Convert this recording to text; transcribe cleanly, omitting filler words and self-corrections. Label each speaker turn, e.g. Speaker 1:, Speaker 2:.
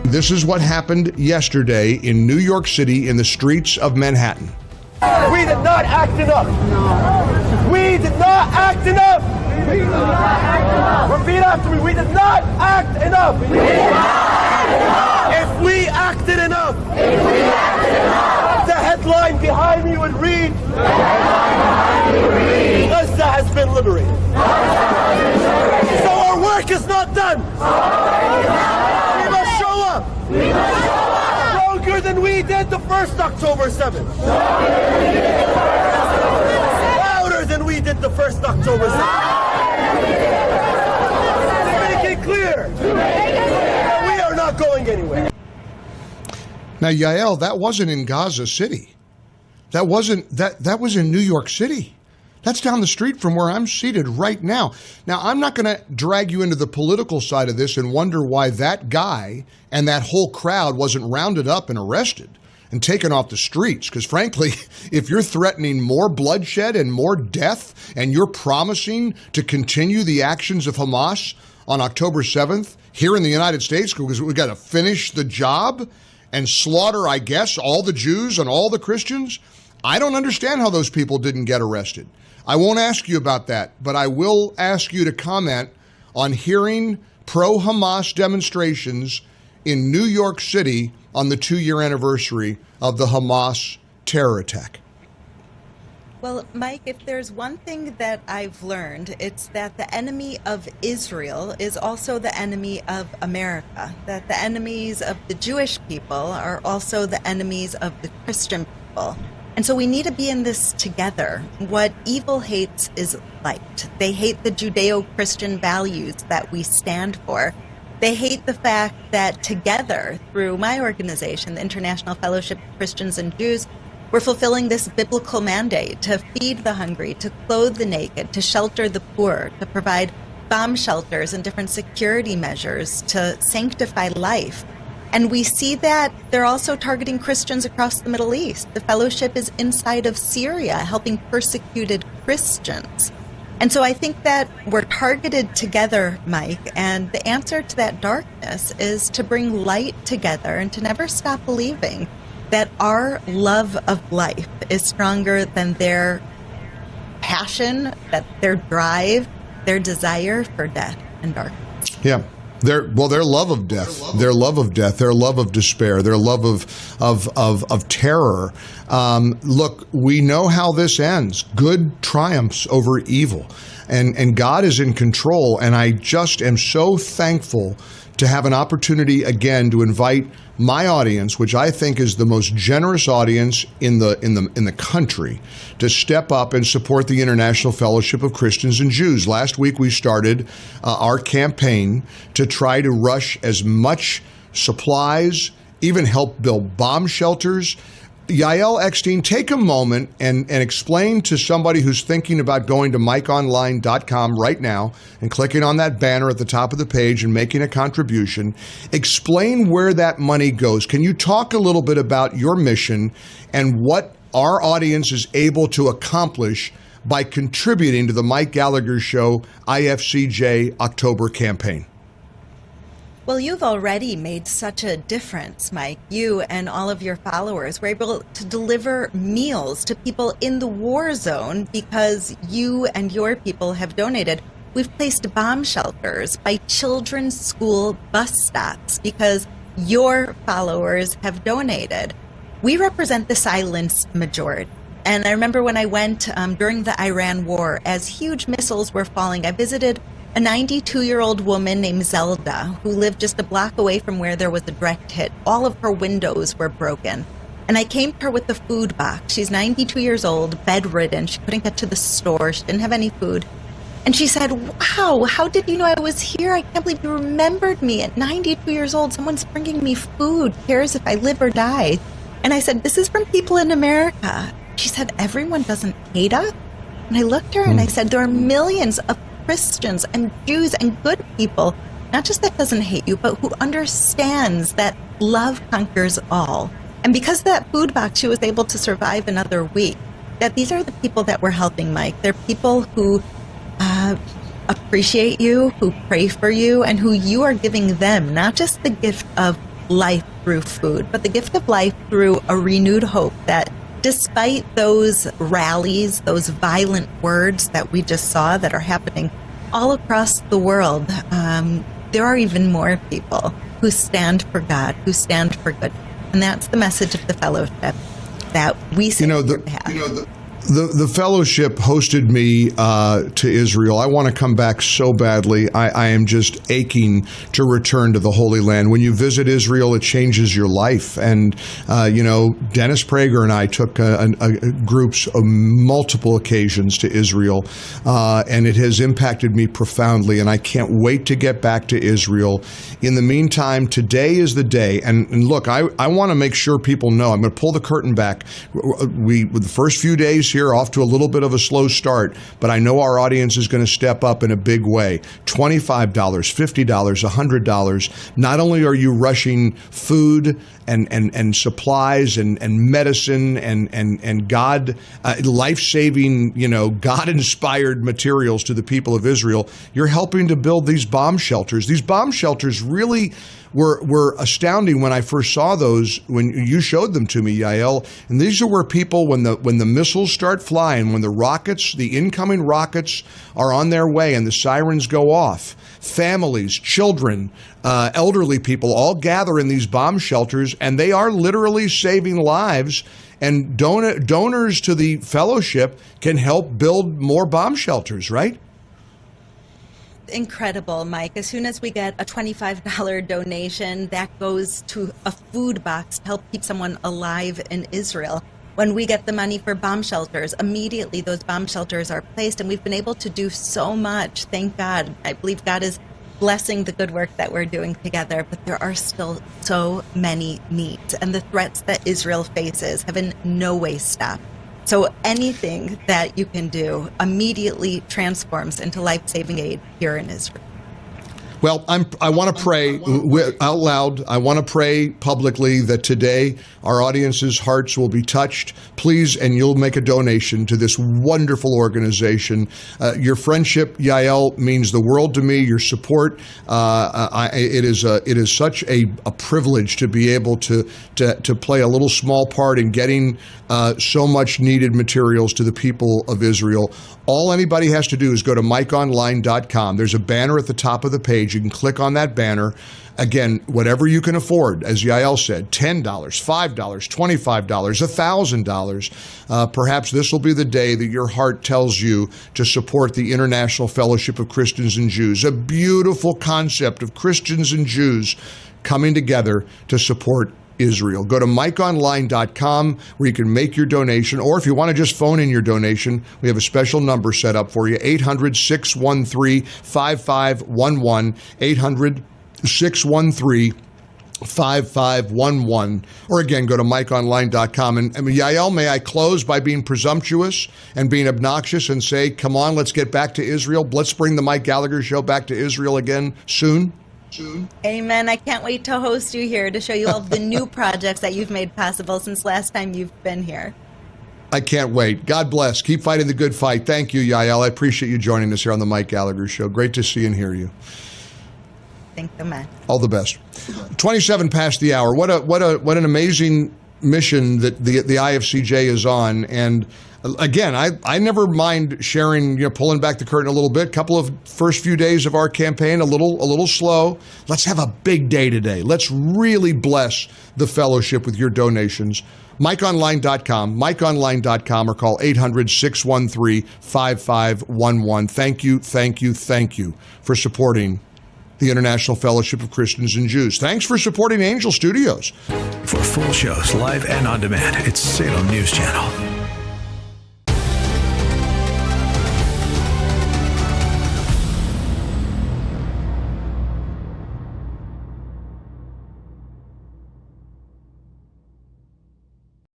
Speaker 1: This is what happened yesterday in New York City in the streets of Manhattan.
Speaker 2: We did not act enough. No. We did not act enough. We did not act enough. Repeat after me. We did not act enough. We did not act enough. If we acted enough. If we acted enough. The headline behind me would read. The headline behind me would read. Gaza has been liberated. So our work is not done. We must show up. We must show up. Stronger than we did the first October 7th. Louder than we did the first October 7th. To make it clear that we are not going anywhere.
Speaker 1: Now, Yael, that wasn't in Gaza City. That was in New York City. That's down the street from where I'm seated right now. Now, I'm not going to drag you into the political side of this and wonder why that guy and that whole crowd wasn't rounded up and arrested and taken off the streets. Because frankly, if you're threatening more bloodshed and more death and you're promising to continue the actions of Hamas on October 7th here in the United States, because we've got to finish the job and slaughter, I guess, all the Jews and all the Christians, I don't understand how those people didn't get arrested. I won't ask you about that, but I will ask you to comment on hearing pro-Hamas demonstrations in New York City on the 2-year anniversary of the Hamas terror attack.
Speaker 3: Well, Mike, if there's one thing that I've learned, it's that the enemy of Israel is also the enemy of America, that the enemies of the Jewish people are also the enemies of the Christian people. And so we need to be in this together. What evil hates is light. They hate the Judeo-Christian values that we stand for. They hate the fact that together, through my organization, the International Fellowship of Christians and Jews, we're fulfilling this biblical mandate to feed the hungry, to clothe the naked, to shelter the poor, to provide bomb shelters and different security measures, to sanctify life. And we see that they're also targeting Christians across the Middle East. The fellowship is inside of Syria, helping persecuted Christians. And so I think that we're targeted together, Mike, and the answer to that darkness is to bring light together and to never stop believing that our love of life is stronger than their passion, that their drive, their desire for death and darkness.
Speaker 1: Yeah. Their love of death, their love of despair, their love of terror. Look, we know how this ends. Good triumphs over evil, and God is in control. And I just am so thankful to have an opportunity again to invite my audience, which I think is the most generous audience in the country, to step up and support the International Fellowship of Christians and Jews. Last week we started our campaign to try to rush as much supplies, even help build bomb shelters. Yael Eckstein, take a moment and explain to somebody who's thinking about going to mikeonline.com right now and clicking on that banner at the top of the page and making a contribution. Explain where that money goes. Can you talk a little bit about your mission and what our audience is able to accomplish by contributing to the Mike Gallagher Show IFCJ October campaign?
Speaker 3: Well, you've already made such a difference, Mike. You and all of your followers were able to deliver meals to people in the war zone because you and your people have donated. We've placed bomb shelters by children's school bus stops because your followers have donated. We represent the silenced majority. And I remember when I went during the Iran war, as huge missiles were falling, I visited a 92-year-old woman named Zelda who lived just a block away from where there was a direct hit. All of her windows were broken. And I came to her with the food box. She's 92 years old, bedridden. She couldn't get to the store. She didn't have any food. And she said, "Wow, how did you know I was here? I can't believe you remembered me. At 92 years old, someone's bringing me food, cares if I live or die." And I said, "This is from people in America." She said, "Everyone doesn't hate us?" And I looked at her and I said, "There are millions of Christians and Jews and good people, not just that doesn't hate you, but who understands that love conquers all." And because of that food box, she was able to survive another week. That these are the people that we're helping, Mike. They're people who appreciate you, who pray for you, and who you are giving them not just the gift of life through food, but the gift of life through a renewed hope that despite those rallies, those violent words that we just saw that are happening all across the world, there are even more people who stand for God, who stand for good. And that's the message of the fellowship that we say on your behalf.
Speaker 1: The fellowship hosted me to Israel. I want to come back so badly. I am just aching to return to the Holy Land. When you visit Israel, it changes your life. And, Dennis Prager and I took groups on multiple occasions to Israel, and it has impacted me profoundly. And I can't wait to get back to Israel. In the meantime, today is the day. And look, I want to make sure people know. I'm going to pull the curtain back. With the first few days here, off to a little bit of a slow start, but I know our audience is going to step up in a big way. $25, $50, $100. Not only are you rushing food and supplies and medicine and God, life-saving, God-inspired materials to the people of Israel, you're helping to build these bomb shelters. These bomb shelters really were astounding when I first saw those, when you showed them to me, Yael. And these are where people, when the missiles start flying, when the incoming rockets are on their way and the sirens go off, families, children, elderly people all gather in these bomb shelters, and they are literally saving lives. And donors to the fellowship can help build more bomb shelters, right?
Speaker 3: Incredible, Mike. As soon as we get a $25 donation, that goes to a food box to help keep someone alive in Israel. When we get the money for bomb shelters, immediately those bomb shelters are placed, and we've been able to do so much. Thank God. I believe God is blessing the good work that we're doing together, but there are still so many needs, and the threats that Israel faces have in no way stopped. So anything that you can do immediately transforms into life-saving aid here in Israel.
Speaker 1: Well, I want to pray out loud. I want to pray publicly that today our audience's hearts will be touched. Please, and you'll make a donation to this wonderful organization. Your friendship, Yael, means the world to me. Your support, it is such a privilege to be able to play a little small part in getting so much needed materials to the people of Israel. All anybody has to do is go to MikeOnline.com. There's a banner at the top of the page. You can click on that banner. Again, whatever you can afford, as Yael said, $10, $5, $25, $1,000. Perhaps this will be the day that your heart tells you to support the International Fellowship of Christians and Jews, a beautiful concept of Christians and Jews coming together to support Israel. Go to MikeOnline.com where you can make your donation, or if you want to just phone in your donation, we have a special number set up for you, 800-613-5511, 800-613-5511, or again, go to MikeOnline.com. And Yael, may I close by being presumptuous and being obnoxious and say, come on, let's get back to Israel. Let's bring the Mike Gallagher Show back to Israel again soon.
Speaker 3: Amen. I can't wait to host you here to show you all the new projects that you've made possible since last time you've been here.
Speaker 1: I can't wait. God bless. Keep fighting the good fight. Thank you, Yael. I appreciate you joining us here on the Mike Gallagher Show. Great to see and hear you.
Speaker 3: Thank you, Matt.
Speaker 1: All the best. 27 past the hour. What an amazing mission that the IFCJ is on. And again, I never mind sharing, pulling back the curtain a little bit. Couple of first few days of our campaign, a little slow. Let's have a big day today. Let's really bless the fellowship with your donations. MikeOnline.com, MikeOnline.com, or call 800-613-5511. Thank you for supporting the International Fellowship of Christians and Jews. Thanks for supporting Angel Studios.
Speaker 4: For full shows, live and on demand, it's Salem News Channel.